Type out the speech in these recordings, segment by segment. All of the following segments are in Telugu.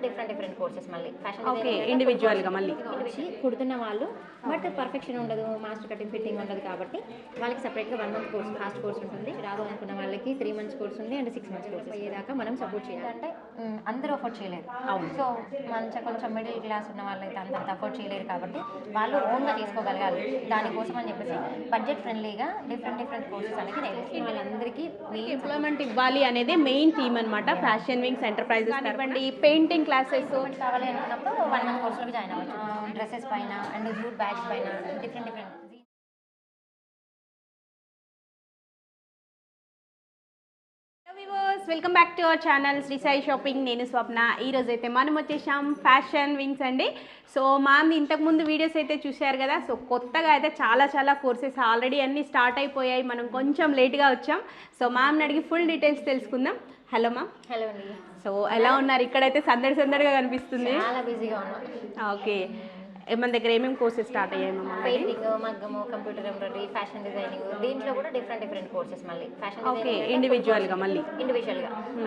డిఫరెంట్ కోర్సెస్ మళ్ళీ ఫ్యాషన్ ఓకే, ఇండివిజువల్గా మళ్ళీ కుడుతున్న వాళ్ళు బట్ పర్ఫెక్షన్ ఉండదు, మాస్టర్ కటింగ్ ఫిట్టింగ్ ఉండదు కాబట్టి వాళ్ళకి సపరేట్గా 1 month కోర్స్ ఫాస్ట్ కోర్స్ ఉంటుంది. రాదు అనుకున్న వాళ్ళకి 3 months కోర్స్ ఉంది అండ్ 6 months కోర్స్ అయ్యేదాకా మనం సపోర్ట్ చేయాలి. అంటే అందరూ అఫోర్డ్ చేయలేరు. సో కొంచెం మిడిల్ క్లాస్ ఉన్న వాళ్ళైతే అంత అఫోర్డ్ చేయలేరు కాబట్టి వాళ్ళు ఓన్గా చేసుకోగలగాలి. దానికోసం అని చెప్పేసి బడ్జెట్ ఫ్రెండ్లీగా డిఫరెంట్ కోర్సెస్ అనేది నేర్పిస్తుంది. వాళ్ళందరికీ ఎంప్లాయ్మెంట్ ఇవ్వాలి అనేది మెయిన్ థీమ్ అనమాట ఫ్యాషన్ వింగ్స్ ఎంటర్ప్రైజెస్ కానివ్వండి. పెయింటింగ్ క్లాసెస్ కావాలి అనుకున్నప్పుడు 1 month కోర్సులోకి జాయిన్ అవ్వచ్చు. డ్రెస్సెస్ పైన అండ్ జూట్ బ్యాగ్స్ పైన different welcome back to our channel Sri Sai shopping. నేను స్వప్న. ఈరోజు అయితే మనం వచ్చేసాం ఫ్యాషన్ వింగ్స్ అండి. సో మ్యామ్ ఇంతకుముందు వీడియోస్ అయితే చూశారు కదా. సో కొత్తగా అయితే చాలా కోర్సెస్ ఆల్రెడీ అన్నీ స్టార్ట్ అయిపోయాయి. మనం కొంచెం లేట్గా వచ్చాం. సో మ్యామ్ని అడిగి ఫుల్ డీటెయిల్స్ తెలుసుకుందాం. Hello ma'am. హలో అండి. సో ఎలా ఉన్నారు? ఇక్కడైతే సందడిగా కనిపిస్తుంది. చాలా బిజీగా ఉన్నాం. ఓకే, మన దగ్గర ఏమేమి కోర్సెస్ స్టార్ట్ అయ్యాయి మ్యామ్? పెయింటింగ్, మగ్గము, కంప్యూటర్ ఎంబ్రాయిడరీ, ఫ్యాషన్ డిజైనింగ్, దీంట్లో కూడా డిఫరెంట్ కోర్సెస్ మళ్ళీ ఫ్యాషన్ డిజైనింగ్ ఇండివిజువల్గా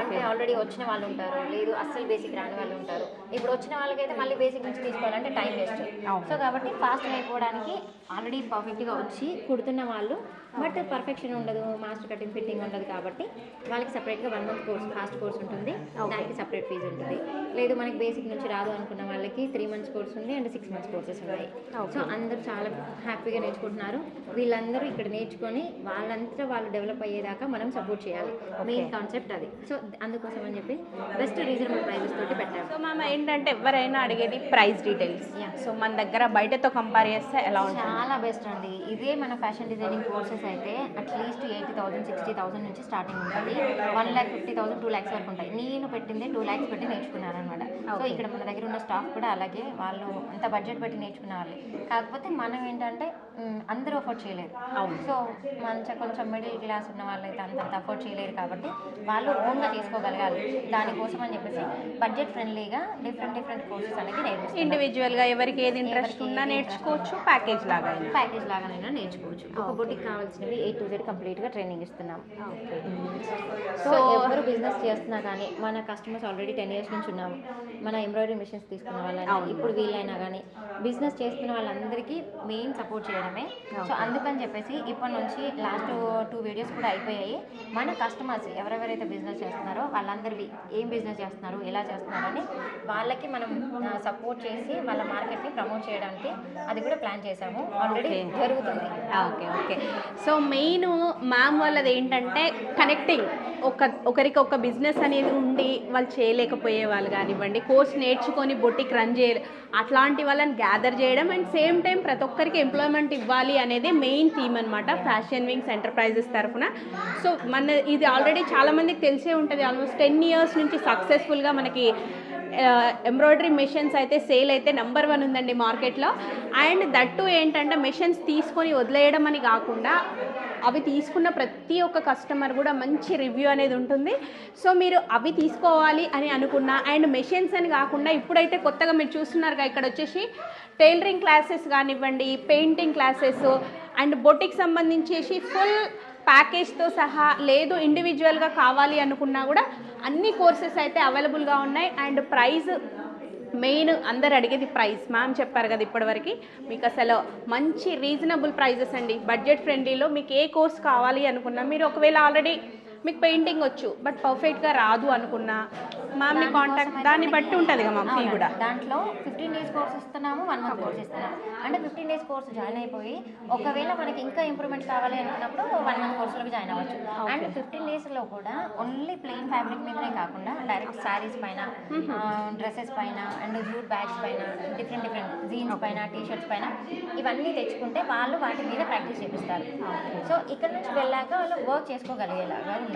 అంటే ఆల్రెడీ వచ్చిన వాళ్ళు ఉంటారు, లేదు అస్సలు బేసిక్ రాని వాళ్ళు ఉంటారు. ఇప్పుడు వచ్చిన వాళ్ళకైతే మళ్ళీ బేసిక్ నుంచి తీసుకోవాలంటే టైం వేస్ట్. సో కాబట్టి ఫాస్ట్ అయిపోవడానికి ఆల్రెడీ పర్ఫెక్ట్గా వచ్చి కుడుతున్న వాళ్ళు బట్ పర్ఫెక్షన్ ఉండదు, మాస్టర్ కటింగ్ ఫిట్టింగ్ ఉండదు కాబట్టి వాళ్ళకి సపరేట్గా 1 month కోర్స్ ఫాస్ట్ కోర్స్ ఉంటుంది. దానికి సపరేట్ ఫీజు ఉంటుంది. లేదు మనకి బేసిక్ నుంచి రాదు అనుకున్న వాళ్ళకి 3 months కోర్స్ ఉంది అండ్ 6 months కోర్సెస్ ఉన్నాయి. సో అందరూ చాలా హ్యాపీగా నేర్చుకుంటున్నారు. వీళ్ళందరూ ఇక్కడ నేర్చుకొని వాళ్ళంతా వాళ్ళు డెవలప్ అయ్యేదాకా మనం సపోర్ట్ చేయాలి. మెయిన్ కాన్సెప్ట్ అది. సో అందుకోసం అని చెప్పి బెస్ట్ రీజనబుల్ ప్రైజెస్ తోటి పెట్టాము. సో మామ ఏంటంటే ఎవరైనా అడిగేది ప్రైస్ డీటెయిల్స్. సో మన దగ్గర బయటతో కంపేర్ చేస్తే ఎలా ఉంటుంది? చాలా బెస్ట్ అండి. ఇదే మన ఫ్యాషన్ డిజైనింగ్ కోర్సెస్ అయితే అట్లీస్ట్ 80,000 60,000 నుంచి స్టార్టింగ్ ఉంటుంది. 1,50,000 2 lakhs వరకు ఉంటాయి. నేను పెట్టిందే 2 lakhs పెట్టి నేర్చుకున్నాను అనమాట. సో ఇక్కడ మన దగ్గర ఉన్న స్టాఫ్ కూడా అలాగే వాళ్ళు అంత బడ్జెట్ పెట్టి నేర్చుకునే వాళ్ళు. కాకపోతే మనం ఏంటంటే అందరూ అఫోర్డ్ చేయలేరు. సో కొంచెం మిడిల్ క్లాస్ ఉన్న వాళ్ళైతే అంత అఫోర్డ్ చేయలేరు కాబట్టి వాళ్ళు ఓన్గా చేసుకోగలగాలి. దానికోసం అని చెప్పేసి బడ్జెట్ ఫ్రెండ్లీగా డిఫరెంట్ కోర్సెస్ అనేది నేర్పిస్తుంది. ఇండివిజువల్గా ఎవరికి ఏది ఇంట్రెస్ట్ ఉన్నా నేర్చుకోవచ్చు, ప్యాకేజ్ లాగానైనా నేర్చుకోవచ్చు. ఒక బొటిక్ కావాల్సినవి A to Z కంప్లీట్గా ట్రైనింగ్ ఇస్తున్నాం. సో ఎవరు బిజినెస్ చేస్తున్నా కానీ మన కస్టమర్స్ ఆల్రెడీ 10 years నుంచి ఉన్నాము. మన ఎంబ్రాయిడరీ మిషన్స్ తీసుకున్న వాళ్ళైనా ఇప్పుడు వీళ్ళైనా కానీ బిజినెస్ చేస్తున్న వాళ్ళందరికీ మెయిన్ సపోర్ట్ చేయడమే. సో అందుకని చెప్పేసి ఇప్పటి నుంచి లాస్ట్ 2 వీడియోస్ కూడా అయిపోయాయి. మన కస్టమర్స్ ఎవరెవరైతే బిజినెస్ చేస్తున్నారో వాళ్ళందరివి ఏం బిజినెస్ చేస్తున్నారు, ఎలా చేస్తున్నారు అని వాళ్ళకి మనం సపోర్ట్ చేసి వాళ్ళ మార్కెట్ని ప్రమోట్ చేయడానికి అది కూడా ప్లాన్ చేసాము. ఆల్రెడీ జరుగుతుంది. ఓకే. సో మెయిన్ మ్యామ్ వాళ్ళది ఏంటంటే కనెక్టింగ్. ఒకరికి ఒక బిజినెస్ అనేది ఉండి వాళ్ళు చేయలేకపోయే వాళ్ళు కానివ్వండి, కోర్స్ నేర్చుకొని బొటిక్ రన్ అట్లాంటి వాళ్ళని గ్యాదర్ చేయడం అండ్ సేమ్ టైం ప్రతి ఒక్కరికి ఎంప్లాయ్మెంట్ ఇవ్వాలి అనేది మెయిన్ థీమ్ అనమాట ఫ్యాషన్ వింగ్స్ ఎంటర్ప్రైజెస్ తరఫున. సో ఇది ఆల్రెడీ చాలామందికి తెలిసే ఉంటుంది. ఆల్మోస్ట్ 10 years నుంచి సక్సెస్ఫుల్గా మనకి ఎంబ్రాయిడరీ మెషిన్స్ అయితే సేల్ అయితే నెంబర్ 1 ఉందండి మార్కెట్లో. అండ్ దట్టు ఏంటంటే మెషిన్స్ తీసుకొని వదిలేయడం అని కాకుండా అవి తీసుకున్న ప్రతి ఒక్క కస్టమర్ కూడా మంచి రివ్యూ అనేది ఉంటుంది. సో మీరు అవి తీసుకోవాలి అని అనుకున్నా అండ్ మెషిన్స్ అని కాకుండా ఇప్పుడైతే కొత్తగా మీరు చూస్తున్నారుగా ఇక్కడ వచ్చేసి టైలరింగ్ క్లాసెస్ కానివ్వండి, పెయింటింగ్ క్లాసెస్ అండ్ బొటిక్ సంబంధించేసి ఫుల్ ప్యాకేజ్తో సహా, లేదు ఇండివిజువల్గా కావాలి అనుకున్నా కూడా అన్ని కోర్సెస్ అయితే అవైలబుల్గా ఉన్నాయి. అండ్ ప్రైస్ మెయిన్ అందరు అడిగేది ప్రైస్. మ్యామ్ చెప్పారు కదా ఇప్పటివరకు మీకు అసలు మంచి రీజనబుల్ ప్రైజెస్ అండి. బడ్జెట్ ఫ్రెండ్లీలో మీకు ఏ కోర్స్ కావాలి అనుకున్నా, మీరు ఒకవేళ ఆల్రెడీ మీకు పెయింటింగ్ వచ్చు బట్ పర్ఫెక్ట్గా రాదు అనుకున్నా మ్యామ్ని కాంటాక్ట్ దాన్ని బట్టి ఉంటుంది కదా మ్యామ్ ఫీ కూడా. దాంట్లో 15 days కోర్స్ ఇస్తున్నాము, 1 month కోర్స్ ఇస్తున్నాము. అంటే 15 days కోర్స్ జాయిన్ అయిపోయి ఒకవేళ మనకి ఇంకా ఇంప్రూవ్మెంట్ కావాలి అనుకున్నప్పుడు 1 month కోర్సులోకి జాయిన్ అవ్వచ్చు. అండ్ 15 daysలో కూడా ఓన్లీ ప్లెయిన్ ఫ్యాబ్రిక్ మీదనే కాకుండా డైరెక్ట్ శారీస్ పైన, డ్రెస్సెస్ పైన అండ్ జూట్ బ్యాగ్స్ పైన డిఫరెంట్ జీన్స్ పైన, టీషర్ట్స్ పైన ఇవన్నీ తెచ్చుకుంటే వాళ్ళు వాటి మీద ప్రాక్టీస్ చేపిస్తారు. సో ఇక్కడ నుంచి వెళ్ళాక వాళ్ళు వర్క్ చేసుకోగలిగేలాగా ఉండాలి.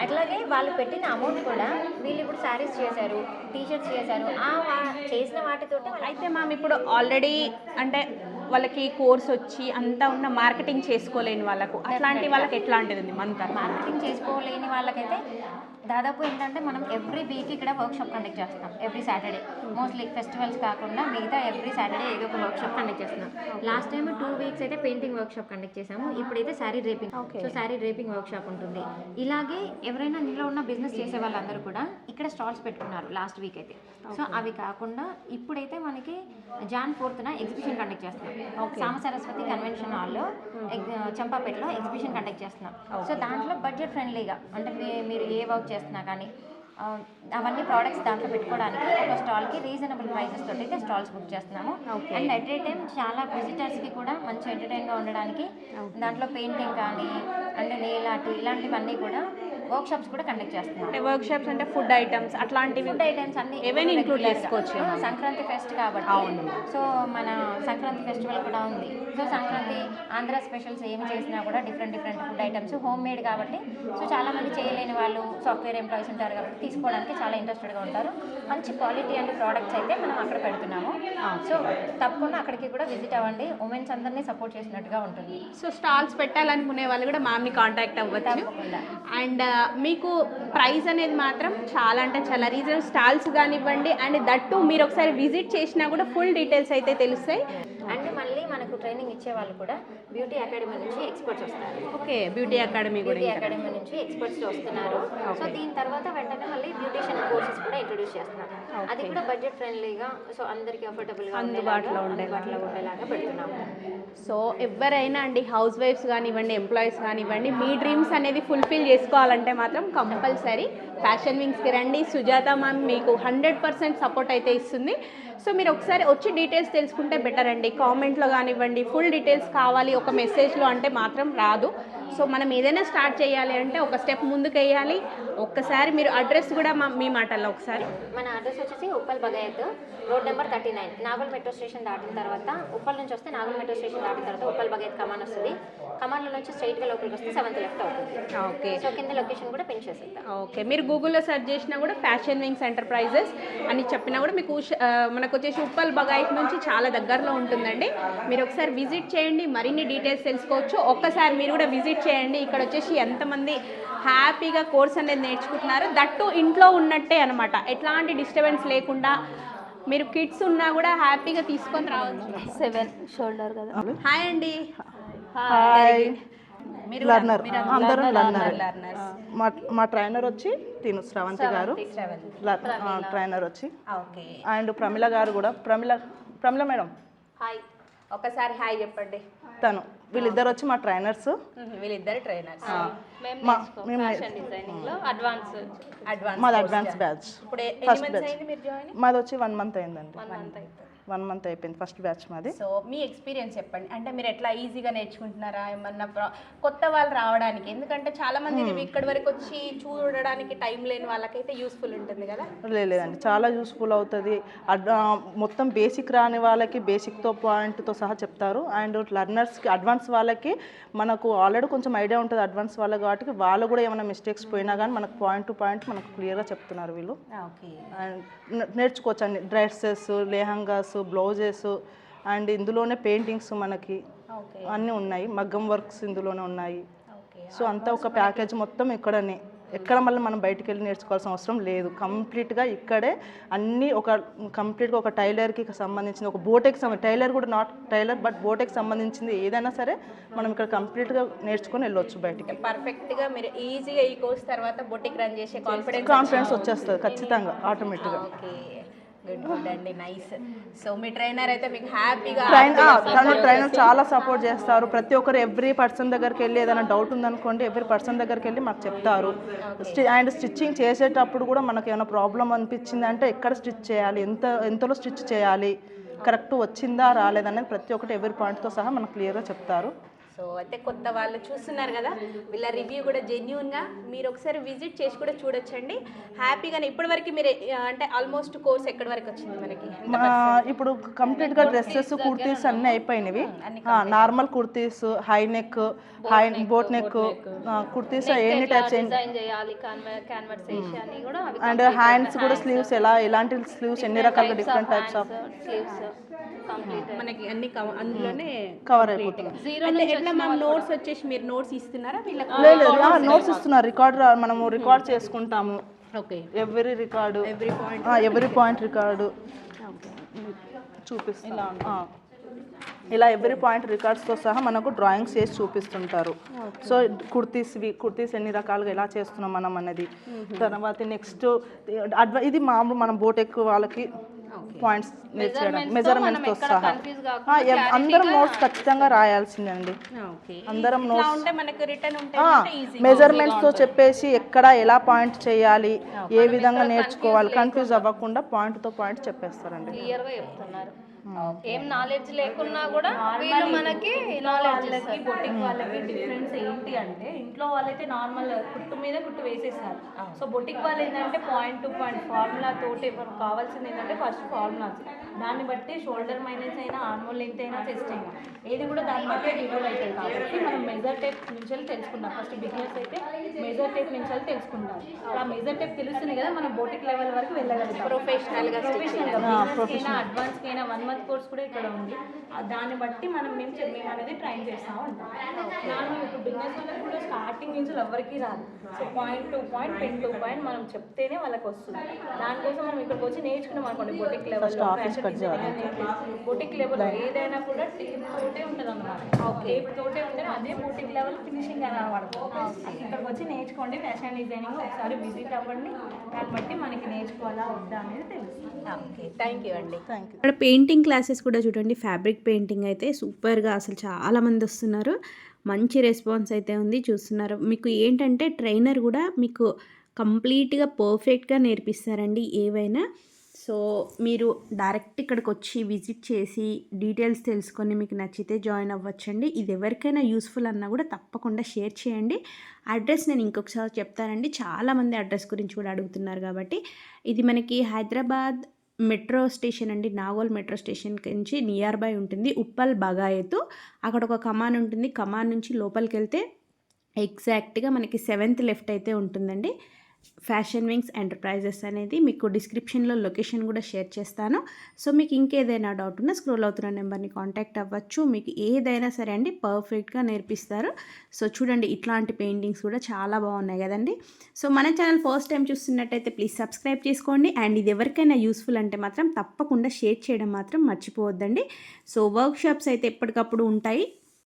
అట్లాగే వాళ్ళు పెట్టిన అమౌంట్ కూడా వీళ్ళు ఇప్పుడు శారీస్ చేశారు, టీషర్ట్స్ చేశారు, చేసిన వాటితో అయితే మ్యామ్ ఇప్పుడు ఆల్రెడీ అంటే వాళ్ళకి కోర్స్ వచ్చి అంతా ఉన్న మార్కెటింగ్ చేసుకోలేని వాళ్ళకు అట్లాంటి వాళ్ళకి ఎట్లాంటిది ఉంది మంత్ మార్కెటింగ్ చేసుకోలేని వాళ్ళకైతే దాదాపు ఏంటంటే మనం ఎవ్రీ వీక్ ఇక్కడ వర్క్షాప్ కండక్ట్ చేస్తాం. ఎవ్రీ సాటర్డే మోస్ట్లీ ఫెస్టివల్స్ కాకుండా మిగతా ఎవ్రీ సాటర్డే ఏదో ఒక వర్క్షాప్ కండక్ట్ చేస్తున్నాం. లాస్ట్ టైం 2 వీక్స్ అయితే పెయింటింగ్ వర్క్షాప్ కండక్ట్ చేసాము. ఇప్పుడైతే sari draping. So sari draping workshop ఉంటుంది. ఇలాగే ఎవరైనా ఇంట్లో ఉన్న బిజినెస్ చేసే వాళ్ళందరూ కూడా ఇక్కడ స్టాల్స్ పెట్టుకున్నారు లాస్ట్ వీక్ అయితే. సో అవి కాకుండా ఇప్పుడైతే మనకి జాన్ 4th ఎగ్జిబిషన్ కండక్ట్ చేస్తున్నాం. సామ సరస్వతి కన్వెన్షన్ హాల్లో చంపాపేటలో ఎగ్జిబిషన్ కండక్ట్ చేస్తున్నాం. సో దాంట్లో బడ్జెట్ ఫ్రెండ్లీగా అంటే మీరు ఏ వర్క్ చేస్తున్నా కానీ అవన్నీ ప్రోడక్ట్స్ దాంట్లో పెట్టుకోవడానికి ఒక స్టాల్కి రీజనబుల్ ప్రైజెస్ తోటి అయితే స్టాల్స్ బుక్ చేస్తున్నాము. అండ్ అట్ ఏ టైం చాలా విజిటర్స్కి కూడా మంచి ఎంటర్టైన్గా ఉండడానికి దాంట్లో పెయింటింగ్ కానీ అండ్ నెయిల్ ఆర్ట్ ఇలాంటివన్నీ కూడా వర్క్షాప్స్ కూడా కండక్ట్ చేస్తున్నాం. వర్క్షాప్స్ అంటే ఫుడ్ ఐటమ్స్ అట్లాంటివి ఫుడ్ ఐటమ్స్ అన్ని ఏవైనా ఇంక్లూడ్ చేసుకోవచ్చు. సంక్రాంతి ఫెస్ట్ కాబట్టి సో మన సంక్రాంతి ఫెస్టివల్ కూడా ఉంది. సో సంక్రాంతి ఆంధ్ర స్పెషల్స్ ఏమి చేసినా కూడా different food items home made కాబట్టి సో చాలామంది చేయలేని వాళ్ళు సాఫ్ట్వేర్ ఎంప్లాయీస్ ఉంటారు కాబట్టి తీసుకోవడానికి చాలా ఇంట్రెస్టెడ్గా ఉంటారు. మంచి క్వాలిటీ అండ్ ప్రోడక్ట్స్ అయితే మనం అక్కడ పెడుతున్నాము. సో తప్పకుండా అక్కడికి కూడా విజిట్ అవ్వండి. ఉమెన్స్ అందరినీ సపోర్ట్ చేసినట్టుగా ఉంటుంది. సో స్టాల్స్ పెట్టాలనుకునే వాళ్ళు కూడా మ్యామ్ని కాంటాక్ట్ అవ్వచ్చు. అండ్ మీకు ప్రైస్ అనేది మాత్రం చాలా అంటే చాలా రీజనబుల్. స్టాల్స్ కానివ్వండి అండ్ దట్టు మీరు ఒకసారి విజిట్ చేసినా కూడా ఫుల్ డీటెయిల్స్ అయితే తెలుస్తాయి. అండ్ మళ్ళీ మనకు ట్రైనింగ్ ఇచ్చే వాళ్ళు కూడా బ్యూటీ అకాడమీ నుంచి ఎక్స్పర్ట్స్ వస్తారు. ఓకే, బ్యూటీ అకాడమీ నుంచి ఎక్స్పర్ట్స్ వస్తున్నారు. సో దీని తర్వాత వెంటనే మళ్ళీ బ్యూటిషియన్ కోర్సెస్ కూడా ఇంట్రొడ్యూస్ చేస్తున్నారు. అది కూడా బడ్జెట్ ఫ్రెండ్లీగా సో అందరికీ అఫోర్డబుల్గా అందుబాటులో ఉండేలాగా పెడుతున్నాము. సో ఎవరైనా అండి హౌస్ వైఫ్స్ కానివ్వండి ఎంప్లాయీస్ కానివ్వండి మీ డ్రీమ్స్ అనేది ఫుల్ఫిల్ చేసుకోవాలంటే మాత్రం కంపల్సరీ ఫ్యాషన్ వింగ్స్కి రండి. సుజాత మ్యామ్ మీకు 100% సపోర్ట్ అయితే ఇస్తుంది. సో మీరు ఒకసారి వచ్చి డీటెయిల్స్ తెలుసుకుంటే బెటర్ అండి. కామెంట్లో కానివ్వండి ఫుల్ డీటెయిల్స్ కావాలి ఒక మెసేజ్లో అంటే మాత్రం రాదు. సో మనం ఏదైనా స్టార్ట్ చేయాలి అంటే ఒక స్టెప్ ముందుకు వేయాలి. ఒక్కసారి మీరు అడ్రస్ కూడా మీ మాటల్లో ఒకసారి. మన అడ్రస్ వచ్చేసి Uppal Bagayat road number 39 Nagole metro station దాటిన తర్వాత ఉప్పల్ నుంచి వస్తే నాగోల్ మెట్రో స్టేషన్ దాటిన తర్వాత ఉప్పల్ బగాయత్ కమాన్ వస్తుంది. కమాన్లో నుంచి స్ట్రైట్గా లోపలికి వస్తే 7th లెఫ్ట్ అవుతుంది. ఓకే, సో కింద లొకేషన్ కూడా పిన్ చేసేద్దాం. ఓకే, మీరు గూగుల్లో సెర్చ్ చేసినా కూడా ఫ్యాషన్ వింగ్స్ ఎంటర్ప్రైజెస్ అని చెప్పినా కూడా మీకు మనకు వచ్చేసి ఉప్పల్ బగాయత్ నుంచి చాలా దగ్గరలో ఉంటుందండి. మీరు ఒకసారి విజిట్ చేయండి, మరిన్ని డీటెయిల్స్ తెలుసుకోవచ్చు. ఒక్కసారి మీరు కూడా విజిట్ చేయండి. ఇక్కడ వచ్చేసి ఎంతమంది హ్యాపీగా కోర్స్ అనేది నేర్చుకుంటున్నారు. దట్టు ఇంట్లో ఉన్నట్టే అనమాట. ఎట్లాంటి డిస్టర్బెన్స్ లేకుండా మీరు కిడ్స్ ఉన్నా కూడా హ్యాపీగా తీసుకొని రావచ్చు. 7 షోల్డర్ కదా. హాయ్ అండి. హాయ్, మీరు లర్నర్, అందరం లర్నర్. లర్నర్స్. మా ట్రైనర్ వచ్చి తిను శ్రవంతి గారు ట్రైనర్ వచ్చి. ఓకే, అండ్ ప్రమిళ గారు కూడా. Pramila madam hi. ఒకసారి హాయ్ చెప్పండి. తను వీళ్ళిద్దరు వచ్చి మా ట్రైనర్స్. వీళ్ళిద్దరు ట్రైనర్స్. మాది అడ్వాన్స్ బ్యాచ్. ఇప్పుడు ఫస్ట్ బ్యాచ్ మీరు జాయిన్? మాది వచ్చి 1 month అయిందండి. 1 month అయిపోయింది ఫస్ట్ బ్యాచ్ మాది. సో మీ ఎక్స్పీరియన్స్ చెప్పండి. అంటే మీరు ఎట్లా ఈజీగా నేర్చుకుంటున్నారా ఏమన్నా కొత్త వాళ్ళు రావడానికి? ఎందుకంటే చాలా మంది ఇక్కడి వరకు వచ్చి చూడడానికి టైం లేని వాళ్ళకైతే యూస్ఫుల్ ఉంటుంది కదా. లేదండి, చాలా యూస్ఫుల్ అవుతుంది. మొత్తం బేసిక్ రాని వాళ్ళకి బేసిక్తో పాయింట్తో సహా చెప్తారు. అండ్ లర్నర్స్కి అడ్వాన్స్ వాళ్ళకి మనకు ఆల్రెడీ కొంచెం ఐడియా ఉంటుంది అడ్వాన్స్ వాళ్ళకి, కాబట్టి వాళ్ళు కూడా ఏమైనా మిస్టేక్స్ పోయినా కానీ మనకు పాయింట్ టు పాయింట్ మనకు క్లియర్గా చెప్తున్నారు వీళ్ళు. ఓకే, అండ్ నేర్చుకోవచ్చు అండి. డ్రెస్సెస్, లెహంగాస్, బ్లౌజెస్ అండ్ ఇందులోనే పెయింటింగ్స్ మనకి అన్నీ ఉన్నాయి. మగ్గం వర్క్స్ ఇందులోనే ఉన్నాయి. సో అంతా ఒక ప్యాకేజ్ మొత్తం ఇక్కడనే. ఎక్కడ మళ్ళీ మనం బయటికి వెళ్ళి నేర్చుకోవాల్సిన అవసరం లేదు. కంప్లీట్గా ఇక్కడే అన్నీ కంప్లీట్గా ఒక టైలర్కి సంబంధించింది, ఒక బోటెకి టైలర్ కూడా నాట్ టైలర్ బట్ బోటెకి సంబంధించింది ఏదైనా సరే మనం ఇక్కడ కంప్లీట్గా నేర్చుకొని వెళ్ళొచ్చు బయటికి. పర్ఫెక్ట్గా మీరు ఈజీగా ఈ కోర్స్ తర్వాత బొటిక్ రన్ చేసే కాన్ఫిడెన్స్ వచ్చేస్తుంది ఖచ్చితంగా ఆటోమేటిక్గా. ఓకే, గుడ్ అండి, నైస్. సో మీ ట్రైనర్ అయితే మీకు హ్యాపీగా ట్రైనర్ చాలా సపోర్ట్ చేస్తారు. ప్రతి ఒక్కరు ఎవ్రీ పర్సన్ దగ్గరికి వెళ్ళి ఏదైనా డౌట్ ఉందనుకోండి ఎవ్రీ పర్సన్ దగ్గరికి వెళ్ళి మాకు చెప్తారు. అండ్ స్టిచ్చింగ్ చేసేటప్పుడు కూడా మనకి ఏమైనా ప్రాబ్లం అనిపించింది అంటే ఎక్కడ స్టిచ్ చేయాలి, ఎంతలో స్టిచ్ చేయాలి, కరెక్ట్ వచ్చిందా రాలేదనేది ప్రతి ఒక్కటి ఎవ్రీ పాయింట్తో సహా మనకు క్లియర్గా చెప్తారు. సో అయితే కొత్త వాళ్ళు చూస్తున్నారు కదా, వీళ్ళ రివ్యూ కూడా జెన్యూన్గా మీరు ఒకసారి విజిట్ చేసి కూడా చూడొచ్చండి. హ్యాపీగానే ఇప్పటివరకు మీరు అంటే ఆల్మోస్ట్ కోర్స్ ఎక్కడి వరకు వచ్చింది మనకి? ఇప్పుడు కంప్లీట్గా డ్రెస్సెస్ కుర్తీస్ అన్నీ అయిపోయినవి. Normal kurtis, high neck, boat neck kurtis ఎన్ని టైప్స్ అండ్ హ్యాండ్స్ కూడా స్లీవ్స్ ఎలాంటి స్లీవ్స్ ఎన్ని రకాల డిఫరెంట్ టైప్స్ ఆఫ్ మనకి అన్ని అందులోనే కవర్ అయిపోతుంది. అంటే ఎట్లా మ్యామ్ నోట్స్ వచ్చేసి మీరు నోట్స్ ఇస్తున్నారా వీళ్ళకి? లేదు నోట్స్ ఇస్తున్నారు. మనము రికార్డ్ చేసుకుంటాము. Okay, every record every point record చూపిస్తాం. ఇలా ఎవ్రీ పాయింట్ రికార్డ్స్తో సహా మనకు డ్రాయింగ్స్ చేసి చూపిస్తుంటారు. సో కుర్తీస్ ఎన్ని రకాలుగా ఎలా చేస్తున్నాం మనం అన్నది. తర్వాత నెక్స్ట్ ఇది మామూలు మనం బోటెక్ వాళ్ళకి పాయింట్స్ మెజర్మెంట్స్తో సహా అందరం నోట్స్ ఖచ్చితంగా రాయాల్సిందండి. అందరం నోట్స్ మెజర్మెంట్స్తో చెప్పేసి ఎక్కడ ఎలా పాయింట్ చేయాలి, ఏ విధంగా నేర్చుకోవాలి, కన్ఫ్యూజ్ అవ్వకుండా పాయింట్తో పాయింట్ చెప్పేస్తారండి. క్లియర్గా చెప్తున్నారు. ఏం నాలెడ్జ్ లేకున్నా కూడా వీళ్ళు మనకి నాలెడ్జ్. బొటిక్ వాళ్ళకి డిఫరెన్స్ ఏంటి అంటే, ఇంట్లో వాళ్ళైతే నార్మల్ కుట్టు మీద కుట్టు వేసేస్తారు. సో బొటిక్ వాళ్ళు ఏంటంటే పాయింట్ టు పాయింట్ ఫార్ములా తోటి కావాల్సింది ఏంటంటే ఫస్ట్ ఫార్ములాస్, దాన్ని బట్టి షోల్డర్ మైనస్ అయినా, ఆర్మోల్ లెంత్ అయినా, చెస్ట్ అయినా ఏది కూడా దాన్ని బట్టి డివైడ్ అవుతుంది. కాబట్టి మనం మెజర్ టేప్ నుంచి తెలుసుకుంటాం. ఫస్ట్ బిజినెస్ అయితే మెజర్ టేప్ నుంచి తెలుసుకుంటాం. ఆ మెజర్ టేప్ తెలుస్తుంది కదా, మనం బొటిక్ లెవెల్ వరకు వెళ్ళగలుగుతాం. ప్రొఫెషనల్గా అడ్వాన్స్కి అయినా 1 month కోర్స్ కూడా ఇక్కడ ఉంది. దాన్ని బట్టి మేము అనేది ట్రైన్ చేస్తూ ఉంటాం. నార్మల్ ఇప్పుడు బిజినెస్ వాళ్ళకి కూడా స్టార్టింగ్ నుంచి ఎవరికి రాదు. So point to point, pen to point మనం చెప్తేనే వాళ్ళకి వస్తుంది. దానికోసం మనం ఇక్కడికి వచ్చి నేర్చుకున్నాం అనుకోండి. బొటిక్ లెవెల్, బొటిక్ లెవెల్ ఏదైనా కూడా టేప్ తోటే ఉంటుంది అన్నమాట. టేప్ తోటే ఉంటే అదే బొటిక్ లెవెల్ ఫినిషింగ్ అని పడుతుంది. ఇక్కడికి వచ్చి నేర్చుకోండి. ఫ్యాషన్ డిజైనింగ్ ఒకసారి విజిట్ అవ్వండి. దాన్ని బట్టి మనకి నేర్చుకోవాలా వద్దా అనేది తెలుస్తుంది. ఓకే, థ్యాంక్ యూ అండి. ఇక్కడ పెయింటింగ్ క్లాసెస్ కూడా చూడండి. ఫ్యాబ్రిక్ పెయింటింగ్ అయితే సూపర్గా అసలు చాలామంది వస్తున్నారు. మంచి రెస్పాన్స్ అయితే ఉంది, చూస్తున్నారు. మీకు ఏంటంటే ట్రైనర్ కూడా మీకు కంప్లీట్గా పర్ఫెక్ట్గా నేర్పిస్తారండి ఏవైనా. సో మీరు డైరెక్ట్ ఇక్కడికి వచ్చి విజిట్ చేసి డీటెయిల్స్ తెలుసుకొని మీకు నచ్చితే జాయిన్ అవ్వచ్చండి. ఇది ఎవరికైనా యూస్ఫుల్ అన్నా కూడా తప్పకుండా షేర్ చేయండి. అడ్రస్ నేను ఇంకొకసారి చెప్తానండి, చాలామంది అడ్రస్ గురించి కూడా అడుగుతున్నారు కాబట్టి. ఇది మనకి హైదరాబాద్ మెట్రో స్టేషన్ అండి, నాగోల్ మెట్రో స్టేషన్ నుంచి నియర్ బై ఉంటుంది. ఉప్పల్ బగాయతు అక్కడ ఒక కమాన్ ఉంటుంది. కమాన్ నుంచి లోపలికి వెళ్తే ఎగ్జాక్ట్గా మనకి 7th లెఫ్ట్ అయితే ఉంటుందండి. ఫ్యాషన్ వింగ్స్ ఎంటర్ప్రైజెస్ అనేది మీకు డిస్క్రిప్షన్లో లొకేషన్ కూడా షేర్ చేస్తాను. సో మీకు ఇంకేదైనా డౌట్ ఉన్నా స్క్రోల్ అవుతున్న నెంబర్ని కాంటాక్ట్ అవ్వచ్చు. మీకు ఏదైనా సరే అండి పర్ఫెక్ట్గా నేర్పిస్తారు. సో చూడండి, ఇట్లాంటి పెయింటింగ్స్ కూడా చాలా బాగున్నాయి కదండి. సో మన ఛానల్ ఫస్ట్ టైం చూస్తున్నట్టయితే ప్లీజ్ సబ్స్క్రైబ్ చేసుకోండి. అండ్ ఇది ఎవరికైనా యూస్ఫుల్ అంటే మాత్రం తప్పకుండా షేర్ చేయడం మాత్రం మర్చిపోవద్దండి. సో వర్క్ షాప్స్ అయితే ఎప్పటికప్పుడు ఉంటాయి.